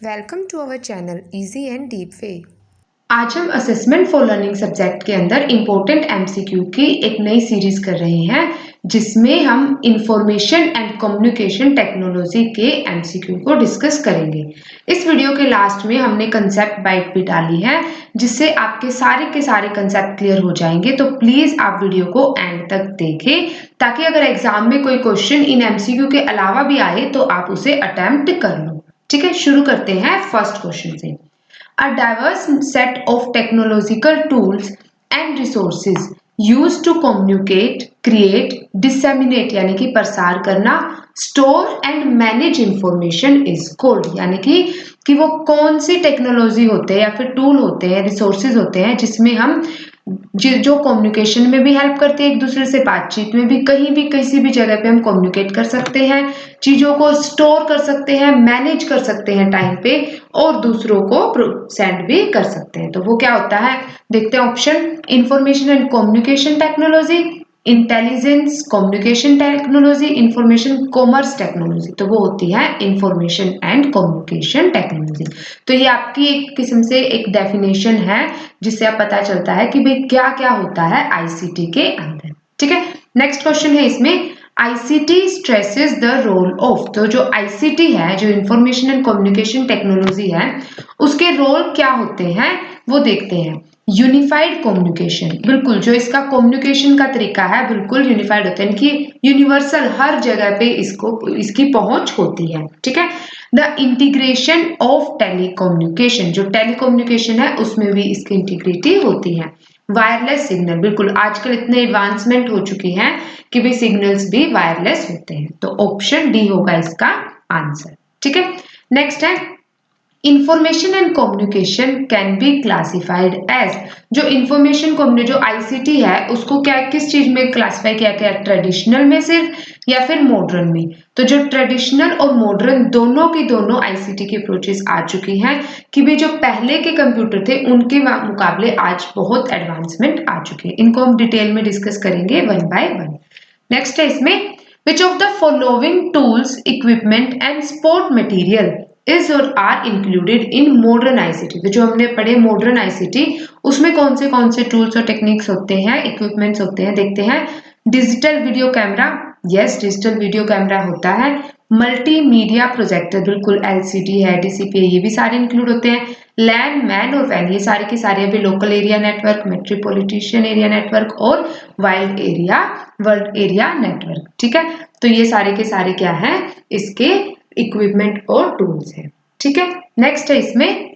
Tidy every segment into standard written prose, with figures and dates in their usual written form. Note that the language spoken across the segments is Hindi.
Welcome to our channel easy and deep way. आज हम असेसमेंट फॉर लर्निंग सब्जेक्ट के अंदर इम्पोर्टेंट एमसीक्यू की एक नई सीरीज कर रहे हैं जिसमें हम इंफॉर्मेशन एंड कम्युनिकेशन टेक्नोलॉजी के एमसीक्यू को डिस्कस करेंगे। इस वीडियो के लास्ट में हमने कंसेप्ट बाइट भी डाली है जिससे आपके सारे कंसेप्ट क्लियर हो जाएंगे। तो प्लीज आप वीडियो को एंड तक देखें ताकि अगर एग्जाम में कोई क्वेश्चन इन एमसीक्यू के अलावा भी आए तो आप उसे अटेम्प्ट कर लो। ठीक है, शुरू करते हैं फर्स्ट क्वेश्चन से। A diverse set of technological tools and resources used to communicate, create, disseminate यानी कि प्रसार करना, store and manage information is called यानी कि वो कौन सी टेक्नोलॉजी होते हैं या फिर टूल होते हैं, रिसोर्सेज होते हैं जिसमें हम जो कम्युनिकेशन में भी हेल्प करते हैं, एक दूसरे से बातचीत में भी, कहीं भी किसी भी जगह पे हम कम्युनिकेट कर सकते हैं, चीजों को स्टोर कर सकते हैं, मैनेज कर सकते हैं टाइम पे और दूसरों को सेंड भी कर सकते हैं। तो वो क्या होता है, देखते हैं option. Information and communication technology, intelligence communication technology, information commerce technology. तो वो होती है इंफॉर्मेशन एंड कम्युनिकेशन टेक्नोलॉजी। तो ये आपकी एक किस्म से एक डेफिनेशन है जिससे आप पता चलता है कि भाई क्या क्या होता है आईसीटी के अंदर। ठीक है, नेक्स्ट क्वेश्चन है इसमें, ICT stresses the role of. तो जो आईसीटी है, जो इंफॉर्मेशन एंड कम्युनिकेशन टेक्नोलॉजी है, उसके रोल क्या होते हैं वो देखते हैं। यूनिफाइड कम्युनिकेशन, बिल्कुल जो इसका कम्युनिकेशन का तरीका है बिल्कुल यूनिफाइड होता है कि यूनिवर्सल, हर जगह पे इसकी पहुंच होती है। ठीक है, द इंटीग्रेशन ऑफ टेलीकम्युनिकेशन, जो टेलीकम्युनिकेशन है उसमें भी इसकी इंटीग्रिटी होती है। वायरलेस सिग्नल, बिल्कुल आजकल इतने एडवांसमेंट हो चुकी हैं कि भी सिग्नल्स भी वायरलेस होते हैं। तो ऑप्शन डी होगा इसका आंसर। ठीक है, नेक्स्ट है, information and communication can be classified as. जो इंफॉर्मेशन जो आईसीटी है उसको क्या किस चीज में क्लासिफाई किया गया, ट्रेडिशनल में सिर्फ या फिर मॉडर्न में। तो जो ट्रेडिशनल और मॉडर्न दोनों की दोनों आईसीटी की अप्रोचेस आ चुकी हैं कि भी जो पहले के कंप्यूटर थे उनके मुकाबले आज बहुत एडवांसमेंट आ चुके हैं। इनको हम डिटेल में डिस्कस करेंगे वन बाय वन। नेक्स्ट है इसमें, which of the following tools, equipment and support material is or are included in modern ICT. तो जो हमने पढ़े मॉडर्न आईसीटी उसमें कौन से टूल्स और टेक्निक्स होते हैं, इक्विपमेंट्स होते हैं, देखते हैं। Digital video camera, yes digital video camera होता है। मल्टीमीडिया प्रोजेक्टर, बिल्कुल एलसीडी है, डीसीपी, ये भी सारे इंक्लूड होते हैं। लैन, मैन और वैन, ये सारे के सारे अभी local area network, metropolitan area network और वर्ल्ड एरिया नेटवर्क। ठीक है, तो ये सारे के सारे क्या है, इसके इक्विपमेंट और टूल्स है। ठीक है, नेक्स्ट है इसमें,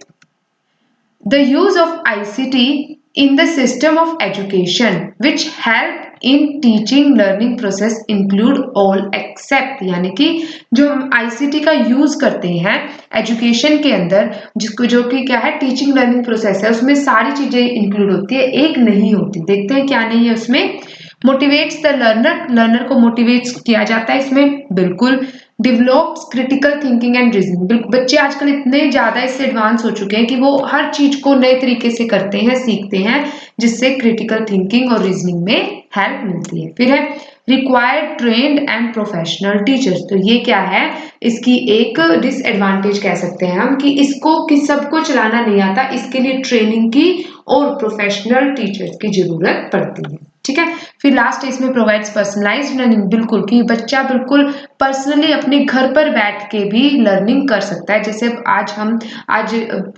the use of ICT in the system of education which help in teaching learning process include all except. यानी कि जो हम आईसीटी का यूज करते हैं एजुकेशन के अंदर, जिसको जो कि क्या है टीचिंग लर्निंग प्रोसेस है, उसमें सारी चीजें इंक्लूड होती है, एक नहीं होती। देखते हैं क्या नहीं है उसमें। मोटिवेट्स द लर्नर, लर्नर को मोटिवेट किया जाता है इसमें, बिल्कुल। Develops critical thinking and reasoning, बिल्कुल बच्चे आजकल इतने ज्यादा इससे एडवांस हो चुके हैं कि वो हर चीज को नए तरीके से करते हैं, सीखते हैं, जिससे क्रिटिकल थिंकिंग और रीजनिंग में हेल्प मिलती है। फिर है required trained and professional teachers. तो ये क्या है, इसकी एक डिसएडवांटेज कह सकते हैं हम कि इसको कि सबको चलाना नहीं आता, इसके लिए ट्रेनिंग की और प्रोफेशनल टीचर्स की जरूरत पड़ती है। ठीक है, फिर लास्ट इसमें प्रोवाइड्स पर्सनलाइज्ड लर्निंग, बिल्कुल कि बच्चा बिल्कुल पर्सनली अपने घर पर बैठ के भी लर्निंग कर सकता है। जैसे आज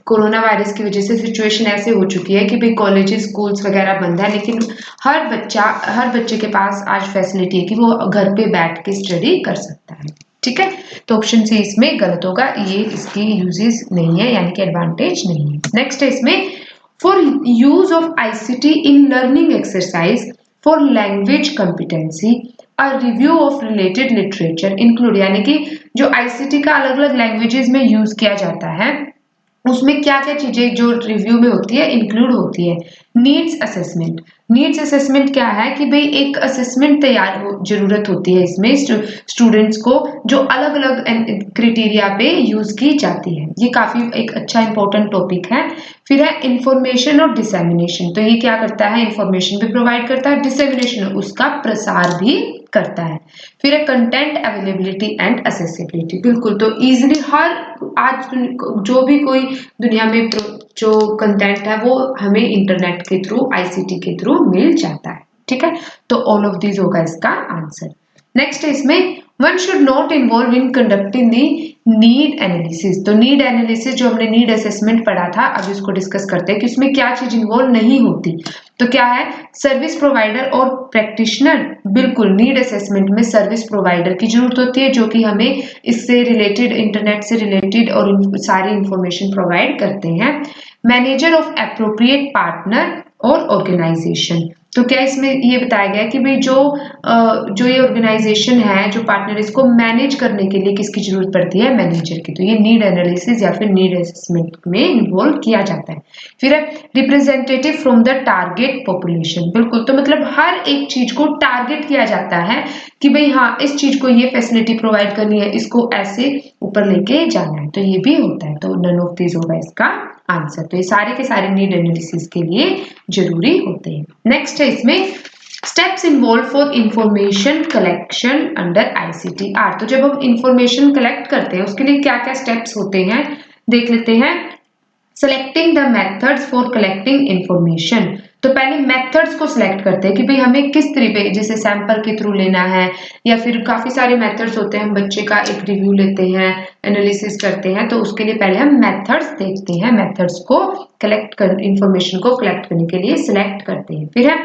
कोरोना वायरस की वजह से सिचुएशन ऐसे हो चुकी है कि भाई कॉलेजेस स्कूल्स वगैरह बंद है, लेकिन हर बच्चे के पास आज फैसिलिटी है कि वो घर पे बैठ के स्टडी कर सकता है। ठीक है, तो ऑप्शन सी इसमें गलत होगा, ये इसकी यूजेस नहीं है यानी कि एडवांटेज नहीं है। नेक्स्ट है इसमें, for use of ICT in learning exercise for language competency, a review of related literature include. यानी कि जो आईसीटी का अलग अलग लैंग्वेजेस में यूज किया जाता है उसमें क्या क्या चीजें जो रिव्यू में होती है इंक्लूड होती है। नीड्स असेसमेंट, नीड्स असेसमेंट क्या है कि भाई एक असेसमेंट तैयार जरूरत होती है इसमें स्टूडेंट्स को, जो अलग अलग क्राइटेरिया पे यूज की जाती है। ये काफी एक अच्छा इंपॉर्टेंट टॉपिक है। फिर है इंफॉर्मेशन और डिसेमिनेशन, तो ये क्या करता है, इंफॉर्मेशन भी प्रोवाइड करता है, डिसेमिनेशन उसका प्रसार भी करता है। फिर है कंटेंट अवेलेबिलिटी एंड एक्सेसिबिलिटी, बिल्कुल तो इजीली हर आज जो भी कोई दुनिया में जो कंटेंट है वो हमें इंटरनेट के थ्रू, आईसीटी के थ्रू मिल जाता है। ठीक है, तो ऑल ऑफ दीज होगा इसका आंसर। नेक्स्ट है इसमें one should not involve in conducting the need analysis. तो नीड एनालिसिस जो हमने नीड असेसमेंट पढ़ा था, अब इसको डिस्कस करते हैं कि उसमें क्या चीज इन्वॉल्व नहीं होती। तो क्या है, सर्विस प्रोवाइडर और प्रैक्टिशनर, बिल्कुल नीड असेसमेंट में सर्विस प्रोवाइडर की जरूरत होती है जो कि हमें इससे रिलेटेड, इंटरनेट से रिलेटेड और सारी इंफॉर्मेशन प्रोवाइड करते हैं। मैनेजर ऑफ एप्रोप्रिएट पार्टनर और ऑर्गेनाइजेशन, तो क्या इसमें ये बताया गया कि भाई जो ये ऑर्गेनाइजेशन है, जो पार्टनर, इसको मैनेज करने के लिए किसकी जरूरत पड़ती है, मैनेजर की। तो ये नीड एनालिसिस या फिर नीड असेसमेंट में इन्वॉल्व किया जाता है। फिर है representative from the target population, बिल्कुल तो मतलब हर एक चीज को टारगेट किया जाता है कि भाई हाँ इस चीज को ये फैसिलिटी प्रोवाइड करनी है, इसको ऐसे ऊपर लेके जाना है, तो ये भी होता है। तो नन ऑफ दिस होगा इसका आंसर। तो ये सारे के सारे नीड एनालिसिस के लिए जरूरी होते हैं। नेक्स्ट है इसमें steps involve for information collection under ICTR। तो जब हम इंफॉर्मेशन कलेक्ट करते हैं उसके लिए क्या क्या स्टेप्स होते हैं देख लेते हैं। Selecting the methods for collecting information, तो पहले मेथड्स को सिलेक्ट करते हैं कि भाई हमें किस तरीके, जैसे सैंपल के थ्रू लेना है या फिर काफी सारे मेथड्स होते हैं, हम बच्चे का एक रिव्यू लेते हैं, एनालिसिस करते हैं, तो उसके लिए पहले हम मेथड्स देखते हैं, मेथड्स को कलेक्ट कर, इंफॉर्मेशन को कलेक्ट करने के लिए सिलेक्ट करते हैं। फिर है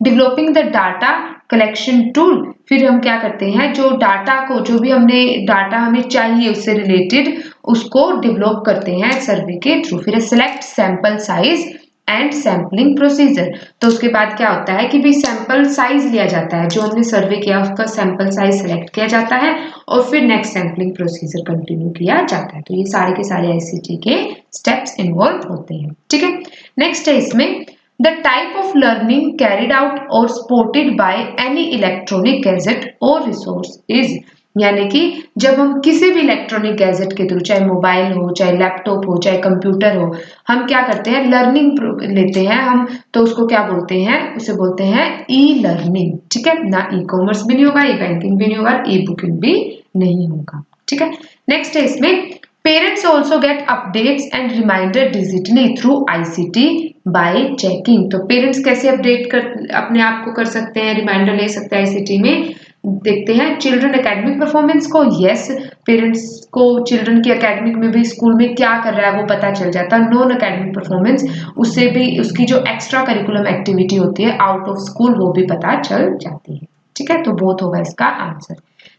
developing the data collection tool, फिर हम क्या करते हैं, जो डाटा को, जो भी हमने डाटा हमें चाहिए उससे रिलेटेड, उसको डेवलप करते हैं सर्वे के थ्रू। फिर select sample size and sampling procedure, तो उसके बाद क्या होता है कि भाई सैंपल साइज लिया जाता है, जो हमने सर्वे किया उसका सैंपल साइज सेलेक्ट किया जाता है और फिर नेक्स्ट सैम्पलिंग प्रोसीजर कंटिन्यू किया जाता है। तो ये सारे के सारे ICT के स्टेप्स इन्वॉल्व होते हैं। ठीक है, नेक्स्ट है इसमें the type of learning carried out or supported by any electronic gadget or resource is, यानी कि जब हम किसी भी इलेक्ट्रॉनिक गैजेट के थ्रू, चाहे मोबाइल हो, चाहे लैपटॉप हो, चाहे कंप्यूटर हो, हम क्या करते हैं, लर्निंग लेते हैं हम, तो उसको क्या बोलते हैं, उसे बोलते हैं ई लर्निंग। ठीक है, ना ई कॉमर्स भी नहीं होगा, ई बैंकिंग भी नहीं होगा, ई बुकिंग भी नहीं होगा। ठीक है, नेक्स्ट है इसमें parents also get updates and reminder digitally through ICT by checking. तो पेरेंट्स कैसे अपडेट कर, अपने आप को कर सकते हैं, रिमाइंडर ले सकते हैं ICT में, देखते हैं। चिल्ड्रन एकेडमिक परफॉर्मेंस को, यस पेरेंट्स को चिल्ड्रन की एकेडमिक में भी, स्कूल में क्या कर रहा है वो पता चल जाता है। नॉन एकेडमिक परफॉर्मेंस, उससे भी उसकी जो एक्स्ट्रा करिकुलम एक्टिविटी होती है आउट ऑफ स्कूल, वो भी पता चल जाती है। ठीक है, तो बोथ होगा इसका आंसर।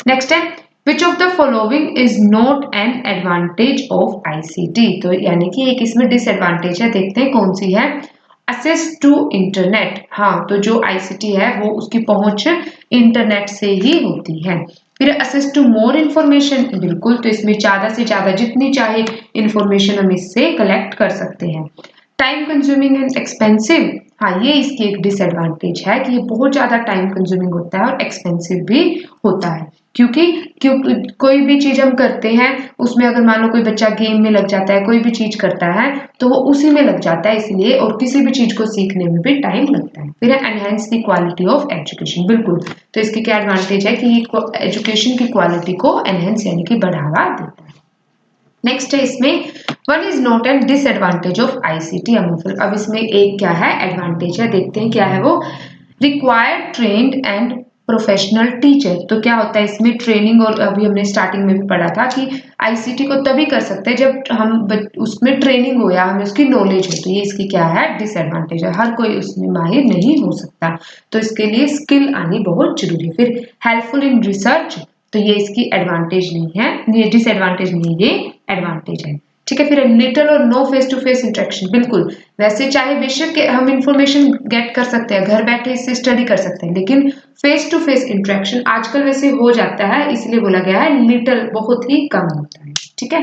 नेक्स्ट है विच of the following is not an advantage of ICT, तो यानी कि एक इसमें डिसएडवांटेज है, देखते हैं कौन सी है। एक्सेस टू इंटरनेट, हाँ तो जो ICT है वो उसकी पहुंच इंटरनेट से ही होती है। फिर एक्सेस टू मोर इन्फॉर्मेशन, बिल्कुल तो इसमें ज्यादा से ज्यादा जितनी चाहे इंफॉर्मेशन हम इससे कलेक्ट कर सकते हैं। टाइम कंज्यूमिंग एंड एक्सपेंसिव, हाँ ये इसकी एक डिसएडवांटेज है कि ये बहुत ज्यादा टाइम कंज्यूमिंग होता है और एक्सपेंसिव भी होता है, क्योंकि कोई भी चीज हम करते हैं उसमें अगर मान लो कोई बच्चा गेम में लग जाता है, कोई भी चीज करता है तो वो उसी में लग जाता है इसलिए, और किसी भी चीज को सीखने में भी टाइम लगता है। फिर enhance the quality of education, बिल्कुल तो इसकी क्या एडवांटेज है कि ये एजुकेशन की क्वालिटी को एनहेंस यानी कि बढ़ावा देता है। नेक्स्ट है इसमें one is not an disadvantage of ICT। अब इसमें एक क्या है, एडवांटेज है, देखते हैं क्या है वो। Required trained and professional teacher, तो क्या होता है इसमें ट्रेनिंग, और अभी हमने स्टार्टिंग में भी पढ़ा था कि ICT को तभी कर सकते हैं जब हम उसमें ट्रेनिंग हो या हमें उसकी नॉलेज हो, तो ये इसकी क्या है, डिसएडवांटेज है, हर कोई उसमें माहिर नहीं हो सकता, तो इसके लिए स्किल आनी बहुत जरूरी है। फिर हेल्पफुल इन रिसर्च, तो ये इसकी एडवांटेज नहीं है, ये डिसएडवांटेज नहीं, ये एडवांटेज है। ठीक है, फिर लिटिल और no face to face interaction, बिल्कुल वैसे चाहे बेशक हम इंफॉर्मेशन गेट कर सकते हैं, घर बैठे इससे स्टडी कर सकते हैं, लेकिन फेस टू फेस इंटरेक्शन आजकल वैसे हो जाता है, इसलिए बोला गया है लिटिल, बहुत ही कम होता है। ठीक है,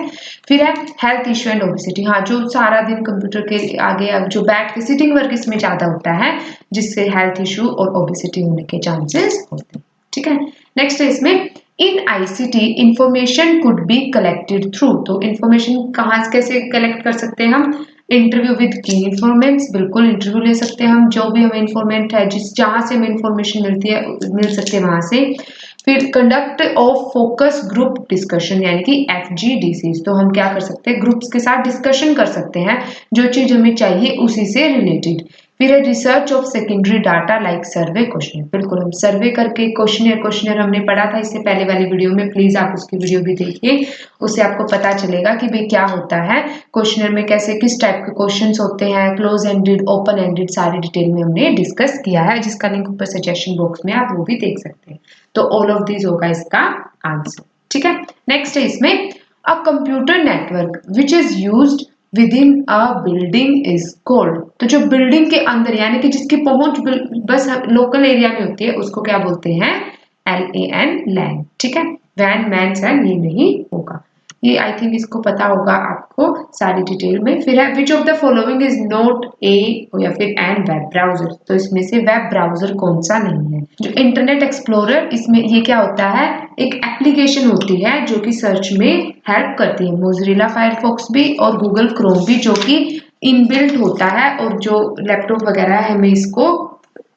फिर है हेल्थ इश्यू एंड ओबेसिटी, हाँ जो सारा दिन कंप्यूटर के आगे अब जो बैठ के सिटिंग वर्क इसमें ज्यादा होता है, जिससे हेल्थ इश्यू और ओबेसिटी होने के चांसेस होते हैं। ठीक है, नेक्स्ट है इसमें इन ICT information could be collected through, तो इंफॉर्मेशन कहाँ कैसे कलेक्ट कर सकते हैं हम, इंटरव्यू विद की इन्फॉर्मेंट्स, बिल्कुल इंटरव्यू ले सकते हैं हम, जो भी हमें इन्फॉर्मेंट है जहाँ से हमें इन्फॉर्मेशन मिल सकती है वहां से। फिर conduct of focus group discussion यानी कि FGDC, तो हम क्या कर सकते हैं, ग्रुप्स के साथ डिस्कशन कर सकते हैं जो चीज हमें चाहिए उसी से रिलेटेड। फिर है research of secondary data like survey question, बिल्कुल हम सर्वे करके क्वेश्चनर हमने पढ़ा था इससे पहले वाली वीडियो में, प्लीज आप उसकी वीडियो भी देखिए, उससे आपको पता चलेगा कि भाई क्या होता है क्वेश्चनर में, कैसे किस टाइप के क्वेश्चंस होते हैं, क्लोज एंडेड, ओपन एंडेड, सारी डिटेल में हमने डिस्कस किया है, जिसका लिंक ऊपर सजेशन बॉक्स में आप वो भी देख सकते हैं। तो ऑल ऑफ दीज होगा इसका आंसर, ठीक है। नेक्स्ट है इसमें a computer network which is used with in a building is called, तो जो बिल्डिंग के अंदर यानी कि जिसकी पहुंच बस लोकल एरिया में होती है उसको क्या बोलते हैं, LAN, लैन, ठीक है। वैन मैन सैन ये नहीं होगा, ये आई थिंक इसको पता होगा आपको सारी डिटेल में। फिर है विच of the following is not a या फिर एन वेब ब्राउजर, तो इसमें से वेब ब्राउजर कौन सा नहीं है। जो इंटरनेट एक्सप्लोरर, इसमें ये क्या होता है, एक एप्लीकेशन होती है जो कि सर्च में हेल्प करती है, मोज़िला फायरफॉक्स भी और गूगल क्रोम भी, जो कि इनबिल्ट होता है और जो लैपटॉप वगैरह है हमें इसको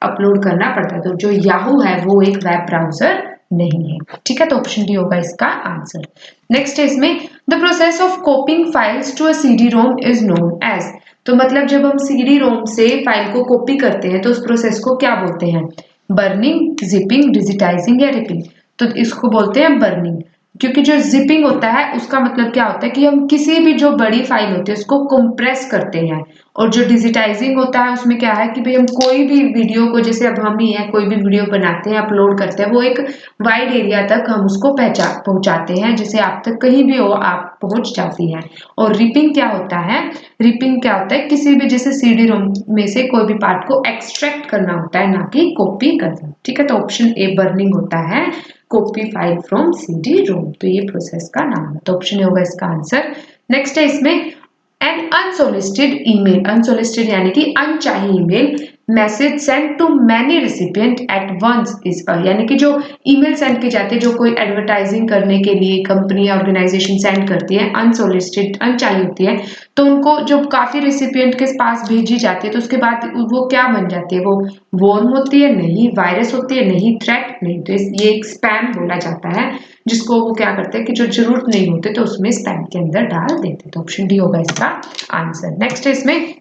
अपलोड करना पड़ता है। तो जो याहू है वो एक वेब ब्राउजर नहीं है, ठीक है। तो ऑप्शन डी होगा इसका आंसर। नेक्स्ट है इसमें the process of copying files to a CD-ROM is known as, तो मतलब जब हम CD-ROM से फाइल को कॉपी करते हैं तो उस प्रोसेस को क्या बोलते हैं, बर्निंग, जिपिंग, डिजिटाइजिंग या रिपिंग, तो इसको बोलते हैं बर्निंग। क्योंकि जो जिपिंग होता है उसका मतलब क्या होता है कि हम किसी भी जो बड़ी फाइल होती है उसको कंप्रेस करते हैं, और जो डिजिटाइजिंग होता है उसमें क्या है कि भाई हम कोई भी वीडियो को, जैसे अब हम ही हैं, कोई भी वीडियो बनाते हैं, अपलोड करते हैं, वो एक वाइड एरिया तक हम उसको पहुंचाते हैं, जैसे आप तक कहीं भी हो आप पहुंच जाती है। और रिपिंग क्या होता है, रिपिंग क्या होता है, किसी भी जैसे CD-ROM में से कोई भी पार्ट को एक्सट्रैक्ट करना होता है, ना कि कॉपी करना, ठीक है। तो ऑप्शन ए बर्निंग होता है, कॉपी फाइल फ्रॉम CD-ROM, तो ये प्रोसेस का नाम है, तो ऑप्शन होगा इसका आंसर। नेक्स्ट है इसमें एन अनसोलिसिटेड ईमेल, अनसोलिसिटेड यानी कि अनचाही email, message send to many recipient at once is यानी कि जो ईमेल सेंड की जाती है, जो कोई एडवर्टाइजिंग करने के लिए कंपनी या ऑर्गेनाइजेशन सेंड करती है, अनसोलिसिटेड अनचाही होती है, तो उनको जो काफी रिसिपिएंट के पास भेजी जाती है तो उसके बाद वो क्या बन जाती है, वो वॉर्म होती है नहीं, वायरस होती है नहीं, थ्रेट नहीं, तो ये एक स्पैम बोला जाता है, जिसको वो क्या करते हैं कि जो जरूरत नहीं होते तो उसमें स्पैम के अंदर डाल देते, तो ऑप्शन डी होगा इसका आंसर। नेक्स्ट है इसमें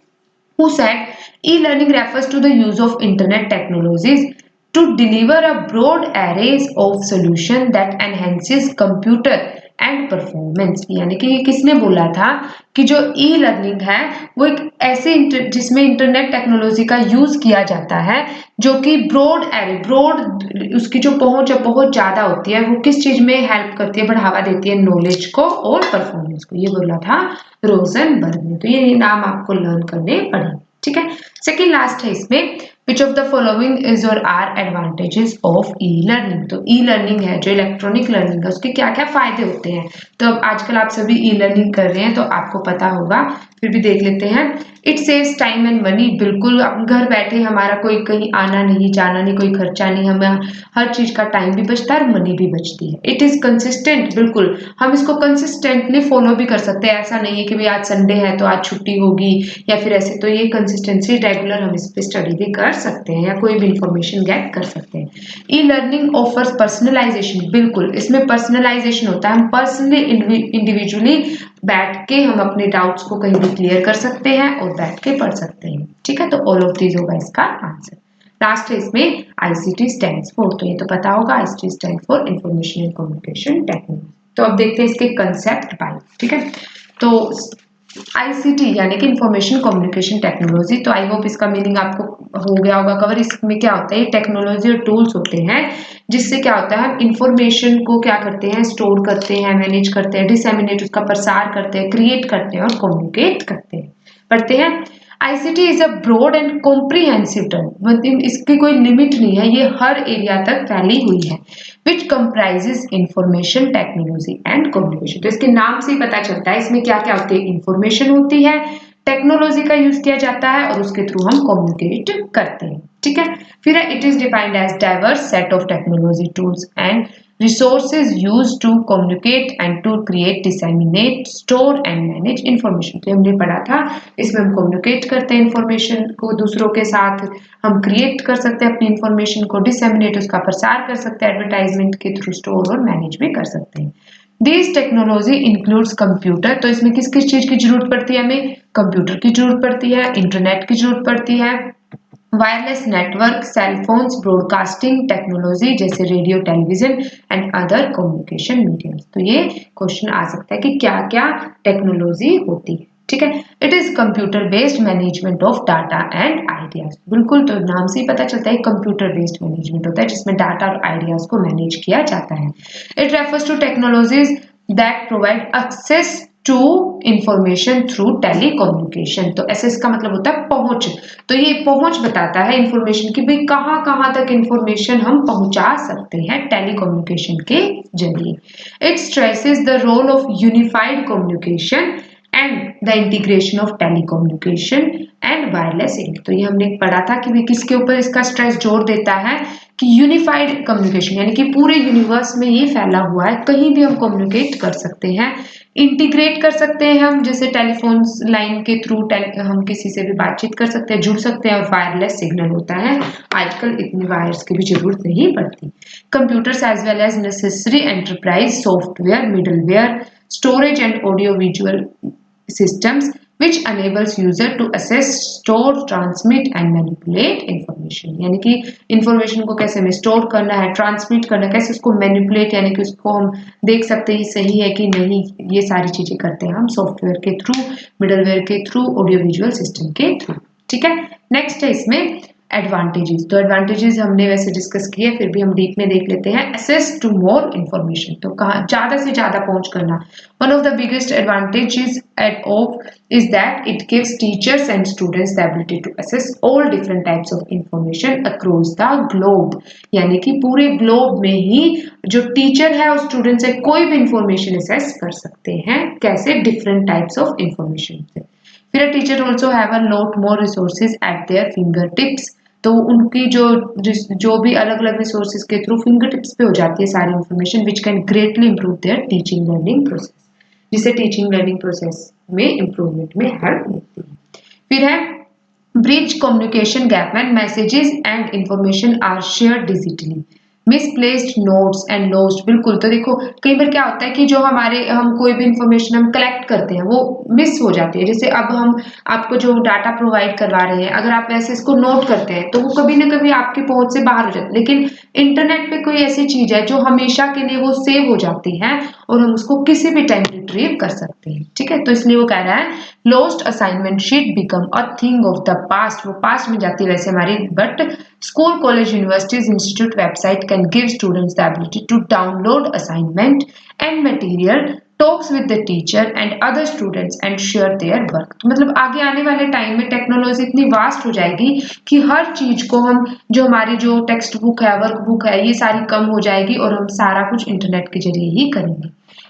who said e-learning refers to the use of internet technologies to deliver a broad arrays of solution that enhances computer and performance, यानी कि किसने बोला था कि जो ई लर्निंग है वो एक ऐसे जिसमें इंटरनेट टेक्नोलॉजी का यूज किया जाता है, जो कि ब्रॉड एरे, ब्रॉड उसकी जो पहुंच है बहुत ज्यादा होती है, वो किस चीज में हेल्प करती है, बढ़ावा देती है, नॉलेज को और परफॉर्मेंस को, ये बोला था रोजनबर्ग ने, तो ये नाम आपको लर्न करने पड़ेंगे, ठीक है। सेकेंड लास्ट है इसमें which of the following is or are advantages of e learning, तो ई लर्निंग है जो इलेक्ट्रॉनिक लर्निंग है उसके क्या क्या फायदे होते हैं, तो अब आजकल आप सभी ई लर्निंग कर रहे हैं तो आपको पता होगा, फिर भी देख लेते हैं। It saves time and money, बिल्कुल घर बैठे हमारा कोई कहीं आना नहीं जाना नहीं, कोई खर्चा नहीं, हमें हर चीज का टाइम भी बचता है और मनी भी बचती है। इट इज कंसिस्टेंट, बिल्कुल हम इसको कंसिस्टेंटली फॉलो भी कर सकते हैं, ऐसा नहीं है कि भाई आज संडे है तो आज छुट्टी होगी या फिर ऐसे, तो ये कंसिस्टेंसी रेगुलर हम इस पे स्टडी भी कर सकते हैं या कोई भी इंफॉर्मेशन गेट कर सकते हैं। ई लर्निंग ऑफर्स पर्सनलाइजेशन, बिल्कुल इसमें पर्सनलाइजेशन होता है, हम पर्सनली इंडिविजुअली बैठ के हम अपने डाउट्स को कहीं भी क्लियर कर सकते हैं और बैठ के पढ़ सकते हैं, ठीक है। तो ऑल ऑफ दीज होगा इसका आंसर। लास्ट है इसमें ICT स्टैंड्स फॉर, तो ये तो पता होगा, ICT stand for information and communication technology. तो अब देखते हैं इसके कंसेप्ट बाय, ठीक है। तो ICT यानी कि इंफॉर्मेशन कम्युनिकेशन टेक्नोलॉजी, तो आई होप इसका मीनिंग आपको हो गया होगा कवर। इसमें क्या होता है, टेक्नोलॉजी और टूल्स होते हैं जिससे क्या होता है, हम इंफॉर्मेशन को क्या करते हैं, स्टोर करते हैं, मैनेज करते हैं, डिसेमिनेट उसका प्रसार करते हैं, क्रिएट करते हैं और कम्युनिकेट करते हैं, पढ़ते हैं। ICT is a broad and comprehensive term, मतलब इसकी कोई लिमिट नहीं है, ये हर एरिया तक फैली हुई है, विच comprises information technology and communication, तो इसके नाम से ही पता चलता है इसमें क्या क्या होती है, इंफॉर्मेशन होती है, टेक्नोलॉजी का यूज किया जाता है और उसके थ्रू हम कम्युनिकेट करते हैं, ठीक है। फिर it is defined as diverse set of technology tools and resources use to communicate and to create, disseminate, store and manage information. तो हमने पढ़ा था, इसमें हम कम्युनिकेट करते हैं इंफॉर्मेशन को दूसरों के साथ, हम क्रिएट कर सकते हैं अपनी इंफॉर्मेशन को, डिसेमिनेट उसका प्रसार कर सकते हैं एडवर्टाइजमेंट के थ्रू, स्टोर और मैनेज भी कर सकते हैं। दिस टेक्नोलॉजी इंक्लूड्स कंप्यूटर, तो इसमें किस किस चीज की जरूरत पड़ती है, हमें कंप्यूटर की जरूरत पड़ती है, इंटरनेट की जरूरत पड़ती है, wireless network, cell phones, broadcasting technology जैसे radio, television and other communication mediums. तो ये क्वेश्चन आ सकता है कि क्या क्या टेक्नोलॉजी होती है, ठीक है। It is computer based management of data and ideas, बिल्कुल, तो नाम से ही पता चलता है कंप्यूटर बेस्ड मैनेजमेंट होता है जिसमें डाटा और आइडियाज को मैनेज किया जाता है। It refers to technologies that provide access to information through telecommunication. तो एसेस का मतलब होता है पहुंच, तो ये पहुंच बताता है इंफॉर्मेशन की, भाई कहाँ कहाँ तक इंफॉर्मेशन हम पहुंचा सकते हैं टेलीकम्युनिकेशन के जरिए। It stresses the role of unified communication and the integration of telecommunication and wireless link. तो ये हमने पढ़ा था कि भी किसके ऊपर इसका स्ट्रेस जोर देता है कि यूनिफाइड कम्युनिकेशन, यानी कि पूरे यूनिवर्स में ये फैला हुआ है, कहीं भी हम कम्युनिकेट कर सकते हैं, इंटीग्रेट कर सकते हैं हम, जैसे टेलीफोन लाइन के थ्रू हम किसी से भी बातचीत कर सकते हैं, जुड़ सकते हैं, और वायरलेस सिग्नल होता है, आजकल इतने वायर्स की भी जरूरत नहीं पड़ती। Computers as well as necessary enterprise software, middleware, storage and audio visual systems which enables user to access, store, transmit and manipulate information। यानी कि इंफॉर्मेशन को कैसे हमें स्टोर करना है, ट्रांसमिट करना है, कैसे उसको मैनिपुलेट, यानी कि उसको हम देख सकते हैं सही है कि नहीं, ये सारी चीजें करते हैं हम सॉफ्टवेयर के थ्रू, मिडलवेयर के थ्रू, ऑडियो विजुअल सिस्टम के थ्रू, ठीक है। नेक्स्ट है इसमें एडवांटेजेस। तो एडवांटेजेस हमने वैसे डिस्कस किए, फिर भी हम डीप में देख लेते हैं। एक्सेस टू मोर इंफॉर्मेशन, तो कहाँ ज्यादा से ज्यादा पहुंच करना। One of the biggest advantages is that it gives teachers and students the ability to access all different types of information across the globe। यानी कि पूरे ग्लोब में ही जो टीचर है और स्टूडेंट्स है कोई भी इंफॉर्मेशन एक्सेस कर सकते हैं, कैसे, डिफरेंट टाइप्स ऑफ इंफॉर्मेशन से। फिर teacher also have a lot more resources eight there finger tips, तो उनकी जो भी अलग अलग रिसोर्सेज के थ्रू फिंगर टिप्स पे हो जाती है सारी information, which can greatly improve their teaching learning process, जिससे टीचिंग लर्निंग प्रोसेस में इंप्रूवमेंट में हेल्प मिलती है। फिर है bridge communication gap when messages and information are shared digitally, misplaced notes and lost, बिल्कुल, तो देखो कई बार क्या होता है कि जो हम कोई भी इंफॉर्मेशन हम कलेक्ट करते हैं वो मिस हो जाती है, जैसे अब हम आपको जो डाटा प्रोवाइड करवा रहे हैं, अगर आप वैसे इसको नोट करते हैं तो वो कभी ना कभी आपकी पहुंच से बाहर हो जाती है, लेकिन इंटरनेट पे कोई ऐसी चीज है जो हमेशा के लिए वो सेव हो जाती है और हम उसको किसी भी टाइम रिट्रीव कर सकते हैं, ठीक है। तो इसलिए वो कह रहा है lost assignment sheet become a thing of the past, वो पास्ट में जाती है वैसे हमारी, but school, college, universities, institute website can give students the ability to download assignment and material, talks with the teacher and other students and share their work. तो मतलब आगे आने वाले टाइम में टेक्नोलॉजी इतनी वास्ट हो जाएगी कि हर चीज को हम, जो हमारी जो टेक्स्ट बुक है, वर्क बुक है, ये सारी कम हो जाएगी और हम सारा कुछ इंटरनेट के जरिए ही करेंगे।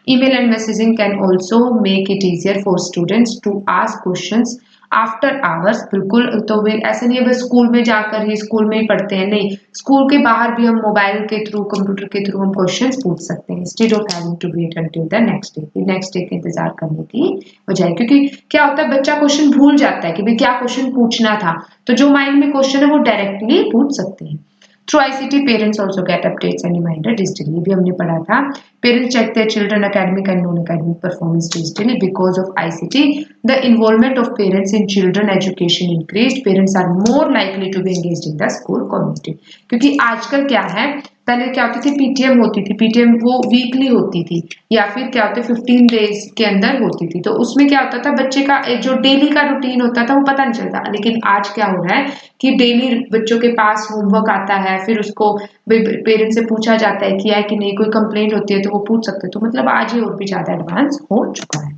Email and messaging can also make it easier for students to ask questions after hours, बिल्कुल, तो ऐसे नहीं है बस स्कूल में जाकर ही स्कूल में ही पढ़ते हैं, नहीं, स्कूल के बाहर भी हम मोबाइल के थ्रू, कंप्यूटर के थ्रू हम क्वेश्चंस पूछ सकते हैं, instead of having to wait until the next day के इंतजार करने की बजाय। क्योंकि क्या होता है, बच्चा क्वेश्चन भूल जाता है कि भाई क्या क्वेश्चन पूछना था, तो जो माइंड में क्वेश्चन है वो डायरेक्टली पूछ सकते हैं। Through ICT parents also get updates and reminder digitally, ये भी हमने पढ़ा था। Parents check their children academic and non-academic performance digitally because of ICT. The involvement of parents in children education increased. Parents are more likely to be engaged in the school community. क्योंकि आजकल क्या है, पहले क्या होती थी, पीटीएम होती थी, पीटीएम वो वीकली होती थी या फिर क्या होता है 15 डेज के अंदर होती थी, तो उसमें क्या होता था, बच्चे का जो डेली का रूटीन होता था वो पता नहीं चलता। लेकिन आज क्या हो रहा है कि डेली बच्चों के पास होमवर्क आता है, फिर उसको पेरेंट्स से पूछा जाता है किया है कि नहीं, कोई कंप्लेंट होती है तो वो पूछ सकते हैं, तो मतलब आज ये और भी ज्यादा एडवांस हो चुका है।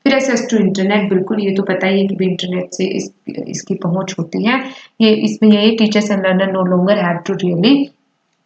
फिर एक्सेस टू इंटरनेट, बिल्कुल ये तो पता ही है कि भी इंटरनेट से इसकी पहुंच होती है, ये इसमें ये teachers and learner no longer have to really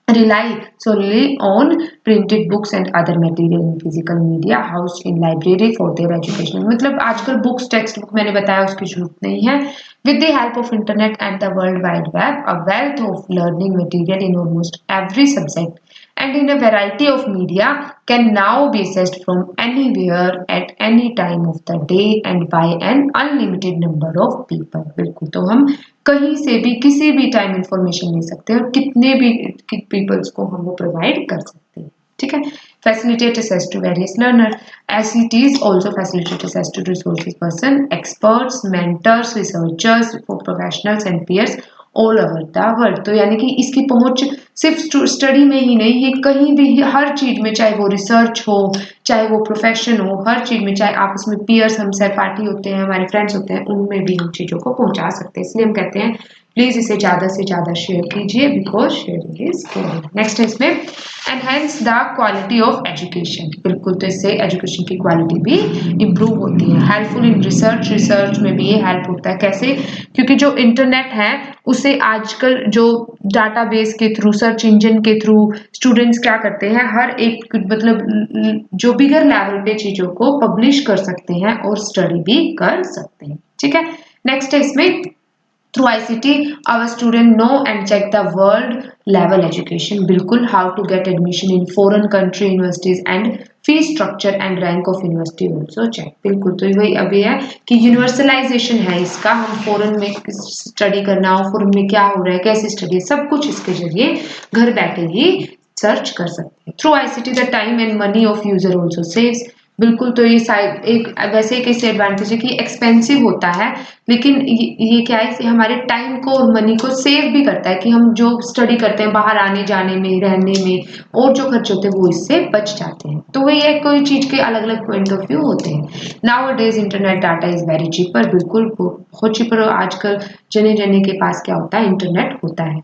rely solely on printed books and other material in physical media housed in library for their education। मतलब आजकल बुक्स, टेक्स्ट बुक मैंने बताया उसकी जरूरत नहीं है। With the help of internet and the world wide web, a wealth of learning material in almost every subject and in a variety of media can now be accessed from anywhere at any time of the day and by an unlimited number of people। बिल्कुल, तो हम कहीं से भी किसी भी टाइम इंफॉर्मेशन ले सकते हैं और कितने भी पीपल्स को हम वो प्रोवाइड कर सकते हैं। ठीक है, facilitate access to various learners, ICTs also facilitate access to resources person, experts, mentors, researchers, for professionals and peers all over the world। तो यानी कि इसकी पहुंच सिर्फ स्टडी में ही नहीं, ये कहीं भी हर चीज में, चाहे वो रिसर्च हो, चाहे वो प्रोफेशन हो, हर चीज में, चाहे आपस में पीयर्स, हम सहपाठी होते हैं, हमारे फ्रेंड्स होते हैं, उनमें भी हम चीजों को पहुंचा सकते हैं। इसलिए हम कहते हैं प्लीज इसे ज्यादा से ज्यादा शेयर कीजिए, because sharing is caring. Next है इसमें enhance the quality of education. बिल्कुल, तो इससे एजुकेशन की क्वालिटी भी इम्प्रूव होती है। हेल्पफुल इन रिसर्च, रिसर्च में भी ये हेल्प होता है। कैसे? क्योंकि जो इंटरनेट है उसे आजकल जो डाटाबेस के थ्रू, सर्च इंजन के थ्रू स्टूडेंट्स क्या करते हैं, हर एक मतलब जो बिगर लेवल पे चीजों को पब्लिश कर सकते हैं और स्टडी भी कर सकते हैं। ठीक है, नेक्स्ट है इसमें through ICT our student know and check the world level education। बिल्कुल, how to get admission in foreign country universities and fee structure and rank of university also check। बिल्कुल, तो वही अभी है कि यूनिवर्सलाइजेशन है इसका, हम फॉरेन में स्टडी करना हो, फॉरेन में क्या हो रहा है, कैसे स्टडी, सब कुछ इसके जरिए घर बैठे ही सर्च कर सकते हैं। Through ICT the time and money of user also saves. बिल्कुल, तो ये साइड एक वैसे एक इससे एडवांटेज है कि एक्सपेंसिव होता है, लेकिन ये क्या है, इसे हमारे टाइम को और मनी को सेव भी करता है कि हम जो स्टडी करते हैं बाहर आने जाने में, रहने में, और जो खर्च होते हैं वो इससे बच जाते हैं। तो वही है, कोई चीज के अलग अलग पॉइंट ऑफ व्यू होते हैं। Now days internet data is very cheaper. बिल्कुल, बहुत चीपर। आजकल जने जने के पास क्या होता है, इंटरनेट होता है।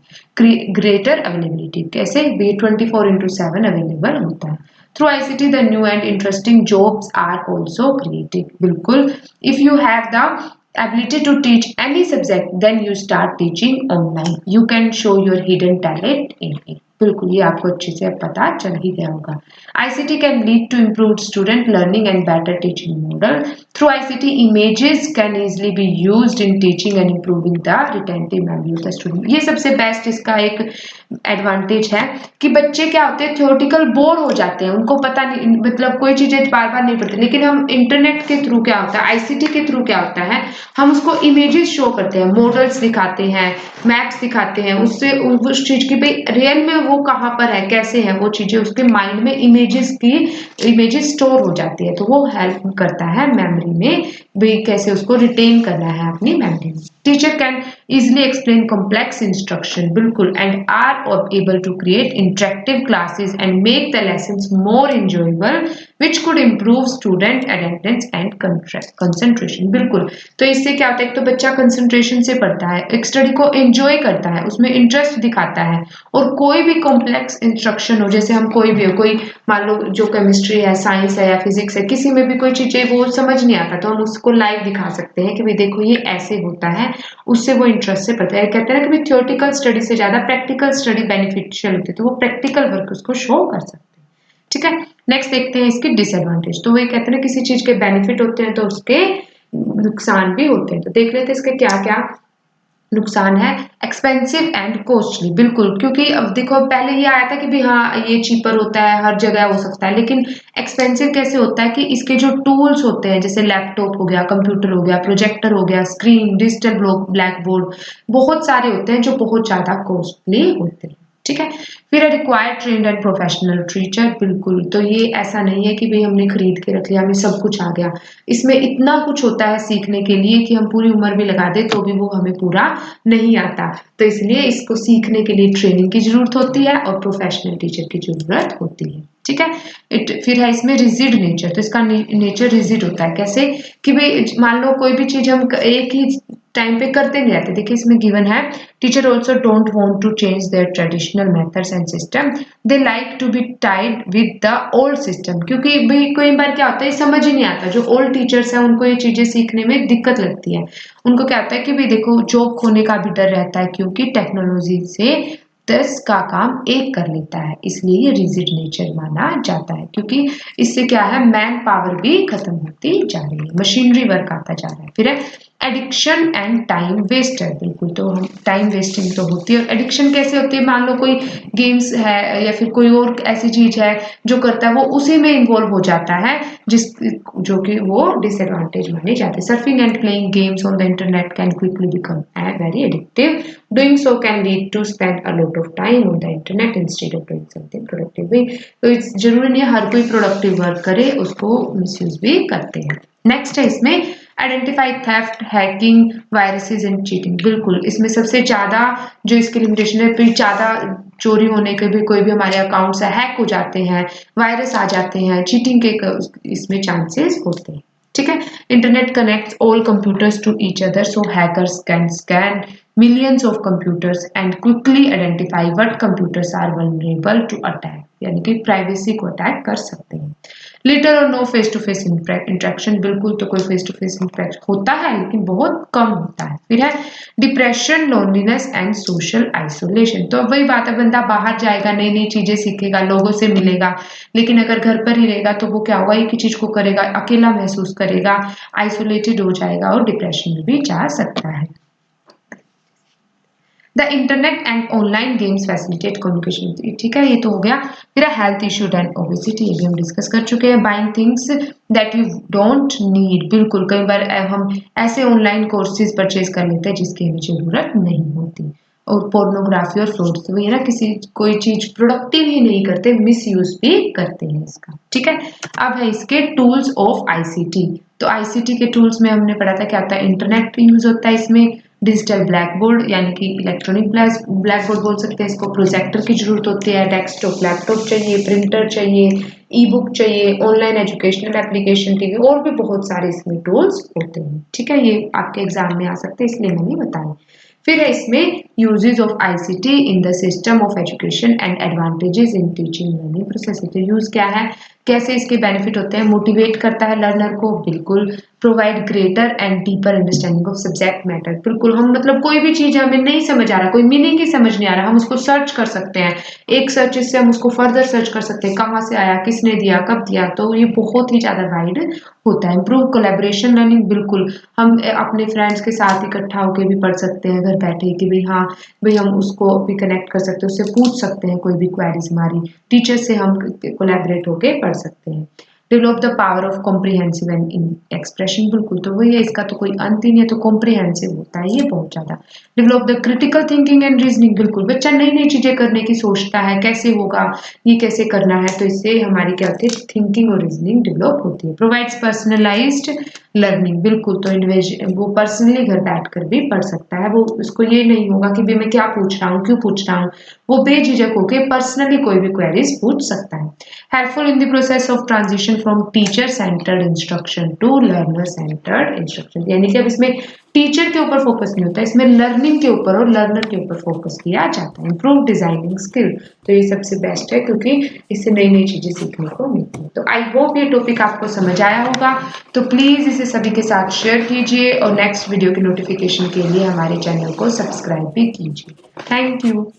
ग्रेटर अवेलेबिलिटी, कैसे? 24/7 अवेलेबल होता है। Through ICT, the new and interesting jobs are also created। बिल्कुल, if you have the ability to teach any subject, then you start teaching online। You can show your hidden talent in it। बिल्कुल, ये आपको अच्छे से पता चल ही गया होगा। ICT can lead to improved student learning and better teaching model। Through ICT, images can easily be used in teaching and improving the retentive memory of the student। ये सबसे बेस्ट इसका एक एडवांटेज है कि बच्चे क्या होते हैं, थ्योरेटिकल बोर हो जाते हैं, उनको पता नहीं, मतलब कोई चीजें बार बार नहीं पढ़ते, लेकिन हम इंटरनेट के थ्रू क्या होता है, ICT के थ्रू क्या होता है, हम उसको इमेजेस शो करते हैं, मॉडल्स दिखाते हैं, मैप्स दिखाते हैं, उससे उस चीज की भाई रियल में वो कहाँ पर है, कैसे है, वो चीजें उसके माइंड में इमेजेस स्टोर हो जाती है। तो वो हेल्प करता है मेमोरी में भी, कैसे उसको रिटेन करना है अपनी मेमोरी में। Teacher can easily explain complex instruction। बिल्कुल, and are able to create interactive classes and make the lessons more enjoyable which could improve student attendance and concentration। बिल्कुल, तो इससे क्या होता है, एक तो बच्चा कंसंट्रेशन से पढ़ता है, एक स्टडी को एंजॉय करता है, उसमें इंटरेस्ट दिखाता है, और कोई भी कॉम्प्लेक्स इंस्ट्रक्शन हो, जैसे हम कोई भी हो, कोई मान लो जो केमिस्ट्री है, साइंस है या फिजिक्स है, किसी में भी कोई चीजें वो समझ नहीं आता, तो हम उसको लाइव दिखा सकते हैं कि भाई देखो ये ऐसे होता है, उससे वो इंटरेस्ट से पढ़ता है। कहते हैं ना कि थ्योरेटिकल स्टडी से ज्यादा प्रैक्टिकल स्टडी बेनिफिशियल होती है, तो वो प्रैक्टिकल वर्क उसको शो कर सकते हैं। ठीक है, नेक्स्ट देखते हैं इसके डिसएडवांटेज। तो वो कहते हैं ना किसी चीज के बेनिफिट होते हैं तो उसके नुकसान भी होते हैं। तो देख लेते हैं इसके क्या क्या नुकसान है। Expensive and costly. बिल्कुल, क्योंकि अब देखो पहले ये आया था कि भी हाँ ये चीपर होता है, हर जगह हो सकता है, लेकिन एक्सपेंसिव कैसे होता है कि इसके जो टूल्स होते हैं, जैसे लैपटॉप हो गया, कंप्यूटर हो गया, प्रोजेक्टर हो गया, स्क्रीन, डिजिटल ब्लैक बोर्ड, बहुत सारे होते हैं जो बहुत ज्यादा कॉस्टली होते हैं। ठीक है, फिर required trend and professional teacher. बिल्कुल, तो ये ऐसा नहीं है कि भाई हमने खरीद के रख लिया, हमें सब कुछ आ गया, इसमें इतना कुछ होता है सीखने के लिए कि हम पूरी उम्र भी लगा दे तो भी वो हमें पूरा नहीं आता। तो इसलिए इसको सीखने के लिए ट्रेनिंग की जरूरत होती है और प्रोफेशनल टीचर की जरूरत होती है। ठीक है, फिर है इसमें रिजिड नेचर। तो इसका नेचर रिजिड होता है। कैसे कि भाई मान लो कोई भी चीज हम एक ही टाइम पे करते नहीं रहते। देखिए इसमें गिवन है, teacher also don't want to change their traditional methods and system, they like to be tied with the old system. क्योंकि भाई कई बार क्या होता है, समझ ही नहीं आता, जो ओल्ड टीचर्स हैं उनको ये चीजें सीखने में दिक्कत लगती है। उनको क्या होता है कि भाई देखो जॉब खोने का भी डर रहता है, क्योंकि टेक्नोलॉजी से 10 का काम एक कर लेता है, इसलिए ये रिजिड नेचर माना जाता है। क्योंकि इससे क्या है, मैन पावर भी खत्म होती जा रही है, मशीनरी वर्क आता जा रहा है। फिर है एडिक्शन एंड टाइम वेस्टर, बिल्कुल तो हम टाइम वेस्टिंग तो होती है। और एडिक्शन कैसे होती है, मान लो कोई गेम्स है या फिर कोई और ऐसी चीज है जो करता है, वो उसी में इन्वॉल्व हो जाता है जो कि वो डिसएडवांटेज मानी जाती है। Surfing and playing games on the internet can quickly become very addictive. Doing so can lead to spend a lot of time on the internet instead of doing something productive. तो जरूरी नहीं है हर कोई प्रोडक्टिव वर्क करे, उसको मिसयूज भी करते हैं। नेक्स्ट है इसमें identify theft, hacking, viruses and cheating. बिल्कुल इसमें सबसे ज्यादा जो इसकी लिमिटेशन है, फिर ज्यादा चोरी होने के भी, कोई भी हमारे अकाउंट्स हैक हो जाते हैं, वायरस आ जाते हैं, चीटिंग के इसमें चांसेस होते हैं। ठीक है, internet connects all computers to each other, so hackers can scan millions of computers and quickly identify what computers are vulnerable to attack, यानी कि प्राइवेसी को अटैक कर सकते हैं। लिटिल और no face to face interaction, बिल्कुल तो कोई फेस टू फेस इंटरेक्शन होता है लेकिन बहुत कम होता है। फिर है depression, loneliness and social isolation. तो वही बात है, बंदा बाहर जाएगा, नई नई चीजें सीखेगा, लोगों से मिलेगा, लेकिन अगर घर पर ही रहेगा तो वो क्या होगा, एक ही चीज को करेगा, अकेला महसूस करेगा, आइसोलेटेड हो जाएगा और डिप्रेशन में भी जा सकता है। The internet and online games facilitate communication. ठीक है, ये तो हो गया। फिर हेल्थ इशू एंड ओबेसिटी, ये भी हम डिस्कस कर चुके हैं। Buying things that you don't need, बिल्कुल कई बार हम ऐसे ऑनलाइन कोर्सेज परचेज कर लेते हैं जिसकी हमें जरूरत नहीं होती। और पोर्नोग्राफी और फ्रॉड, तो वही ना, किसी कोई चीज प्रोडक्टिव ही नहीं करते, मिस यूज भी करते हैं इसका। ठीक है, अब है इसके टूल्स ऑफ आईसीटी। तो आईसीटी के टूल्स में हमने पढ़ा था क्या होता है, इंटरनेट यूज होता है इसमें, डिजिटल ब्लैक बोर्ड यानी कि इलेक्ट्रॉनिक ब्लैक बोर्ड बोल सकते हैं इसको, प्रोजेक्टर की जरूरत होती है, डेस्कटॉप लैपटॉप चाहिए, प्रिंटर चाहिए, ई बुक चाहिए, ऑनलाइन एजुकेशनल एप्लीकेशन के लिए और भी बहुत सारे इसमें टूल्स होते हैं। ठीक है, ये आपके एग्जाम में आ सकते हैं इसलिए मैंने बताया। फिर है इसमें usages of ICT in the system of education and advantages in teaching learning process. तो यूज क्या है, कैसे इसके बेनिफिट होते हैं, मोटिवेट करता है लर्नर को, बिल्कुल provide greater and deeper understanding of subject matter. बिल्कुल हम मतलब कोई भी चीज हमें नहीं समझ आ रहा, कोई मीनिंग ही समझ नहीं आ रहा, हम उसको सर्च कर सकते हैं, एक सर्च से हम उसको फर्दर सर्च कर सकते हैं, कहाँ से आया, किसने दिया, कब दिया। तो ये बहुत ही ज्यादा वाइड होता है। इम्प्रूव कोलैबोरेशन लर्निंग, बिल्कुल हम अपने फ्रेंड्स के साथ इकट्ठा होकर भी पढ़ सकते हैं घर बैठे कि भाई हाँ भाई हम उसको भी कनेक्ट कर सकते हैं, उससे पूछ सकते हैं कोई भी क्वेरीज हमारी, टीचर से हम कोलैबोरेट होकर पढ़ सकते हैं। Develop the power of comprehensive and expression, बिल्कुल तो वही है, इसका तो कोई अंत ही नहीं है, तो कॉम्प्रिहेंसिव होता है ये बहुत ज्यादा। Develop the critical thinking and reasoning, बिल्कुल बच्चा नई नई चीजें करने की सोचता है, कैसे होगा, ये कैसे करना है, तो इससे हमारी क्या होती है, थिंकिंग और रीजनिंग डेवलप होती है। प्रोवाइड्स पर्सनलाइज्ड लर्निंग, बिल्कुल तो वो पर्सनली घर बैठकर भी पढ़ सकता है, वो उसको ये नहीं होगा कि भाई मैं क्या पूछ रहा हूँ, क्यों पूछ रहा हूँ, वो बेझिझक होकर पर्सनली कोई भी क्वेरीज पूछ सकता है। Helpful in the process of transition from teacher centred instruction to learner centred instruction, यानी कि अब इसमें टीचर के ऊपर फोकस नहीं होता, इसमें लर्निंग के ऊपर और लर्नर के ऊपर फोकस किया जाता है। इम्प्रूव डिजाइनिंग स्किल, तो ये सबसे बेस्ट है क्योंकि इससे नई नई चीजें सीखने को मिलती है। तो आई होप ये टॉपिक आपको समझ आया होगा, तो प्लीज इसे सभी के साथ शेयर कीजिए और नेक्स्ट वीडियो की नोटिफिकेशन के लिए हमारे चैनल को सब्सक्राइब भी कीजिए। Thank you.